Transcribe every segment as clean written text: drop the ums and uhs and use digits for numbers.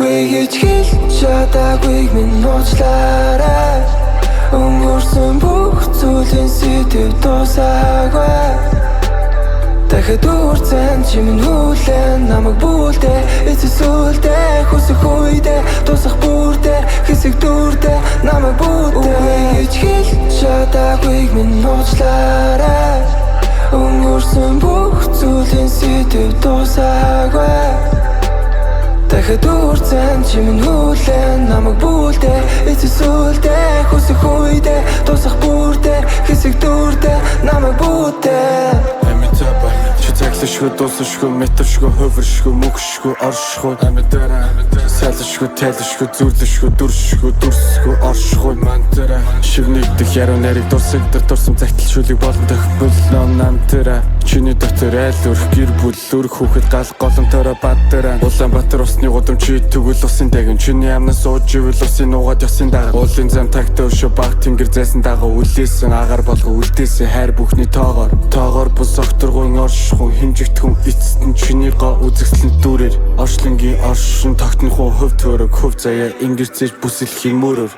Үгүй гэж хэлж чадаагүй минь уучлаарай. Өнгөрсөн бүх зүйлийн сэдэв дуусаагүй. Дахиад үрцэн чи минь хүлээн намайг бүлдээ. Эцэсүүлдээ хүсэх үедээ тусах бүрдээ хэсэг дүрдээ намайг бүдээ. Үгүй гэж хэлж чадаагүй минь уучлаарай. Өнгөрсөн бүх зүйлийн сэдэв дуусаагүй. Дахиад үрцэн чи минь хүлээн намайг бүлдээ. Эцэсүүлдээ хүсэх үедээ тусах бүрдээ хэсэг дүрдээ намайг бүдээ. Цаглашгүй, дуусашгүй, метршгүй, хувиршгүй, мөнгөшгүй, оршгүй амьдараа. Салшгүй, тайлшгүй, зүрлэшгүй, дүршгүй, дүрсгүй, оршгүй мантара. Шиг нэгдэх яруу нарыг дурсагдах дурсам загтал шүлэг болон тохиолдол намтара. Чиний дотор айл өрх гэр бүл өрх хүүхэд гал голомтороо баддараа. Улаанбаатар усны гудамж тэгвэл усын дагин. Чиний амнаас сууж ивэл усын нуугаад ёсын дага. Уулын зам тагтаа өшөө баг тэнгэр зайсан дага. Үлээсэн агаар болго үлдээсэн хайр бүхний тоогоор. Тоогоор бус огторгуйн оршгүй хэмжигдэхүн эцэст нь чиний га үзэгслэн дүүрээр. Оршлонгийн оршин тогтнохоо хөв төрөг хөв заяа ингэрцээж бүсэлхийн мөрөөр.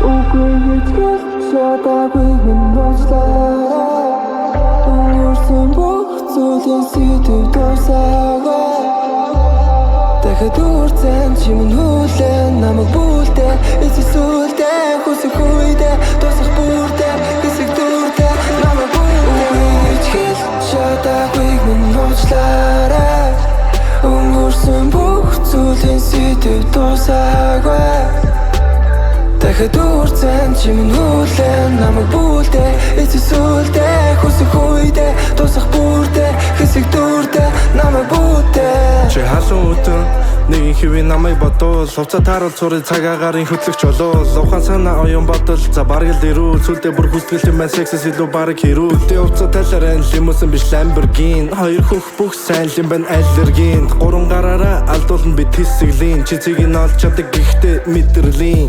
Үгүй гэж хэлж чадаагүй минь уучлаарай. Өнгөрсөн бүх зүйлийн сэдэв дуусаагүй. Дахиад үрцэн чи минь хүлээн намайг бүлдээ. Эцэсүүлдээ хүсэх үедээ тусах бүрдээ хэсэг дүрдээ намайг бүдээ. Үгүй гэж хэлж чадаагүй минь уучлаарай. Өнгөрсөн бүх зүйлийн сэдэв дуусаагүй. Дахиад үрцэн чи минь хүлээн намайг бүлдээ. Эцэсүүлдээ хүсэх үедээ тусах бүрдээ хэсэг дүрдээ намайг бүдээ. Чи халуун өтөн нэгэн хэвийн намайг бодвол хувцас тааруул цурыг цагаагарын хөтлөгч болов. Ухаан санаа оюун бодол за бараг л ирүүл. Сүлдээ бүр хүсгэл юм байна сексэс илүү бараг хэрүүл. Өдөө хувцас талаар лимусын биш Lamborghini. Хоёр хөх бүх сайн юм байна аллергийн. Гурван гараараа алдуулна би тэсгэлийн. Чи цэгийг олж чаддаг гэхдээ мэдрэлийн.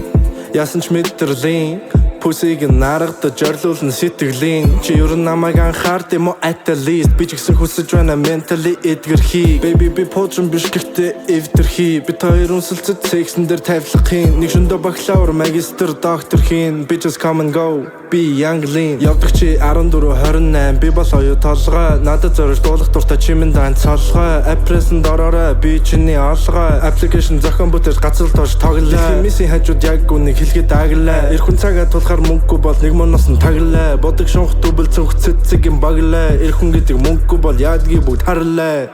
Яасан ч мэдрэлийн пүсийг наргад жарлуулна сэтгэлийн. Чи ер нь намайг анхаард юм уу at least. Би ч гэсэн хүсэж байна mentally эдгэрхий. Baby би пуужин биш гэхдээ эвдэрхий. Бид хоёр үнсэлцэд сексэн дээр тавилахын. Нэг шөндөө бакалавр магистр доктор хийн. Bitches come and go би young lean. Явдаг чи 14-28 би бол оюу толгой. Надад зорж дуулах дуртай чимэн дан цолгой. Аппрессэнд ороорой би чиний олгой. Application зохион бүтээж гацал тоош тоглоо. Химисийн хажууд яг үнийг хэлгээд аглаа. Эр хүн цагаа мөнгөгүй бол нэг моноос нь таглаа. Бодог шунх дүбэл цүнх цэцэг юм баглаа. Эр хүн гэдэг мөнгөгүй бол яадгийг бүгд харлаа.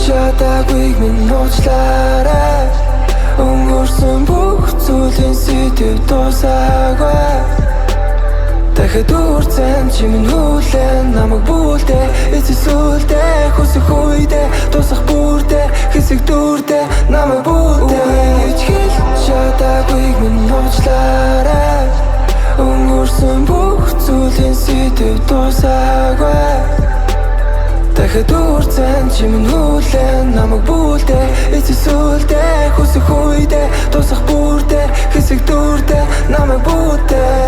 Чадаагүй минь уучлаарай. Өнгөрсөн бүх зүйлийн сэдэв дуусаагүй. Дахиад үрцэн чи минь хүлээн намайг бүлдээ. Эцэсүүлдээ хүсэх үедээ тусах бүрдээ хэсэг дүрдээ намайг бүдээ. Үгүй гэж хэлж чадаагүй минь уучлаарай. Өнгөрсөн бүх зүйлийн сэдэв дуусаагүй. Дахиад үрцэн чи минь хүлээн намайг бүлдээ. Эцэсүүлдээ хүсэх үедээ тусах бүрдээ хэсэг дүрдээ намайг бүдээ.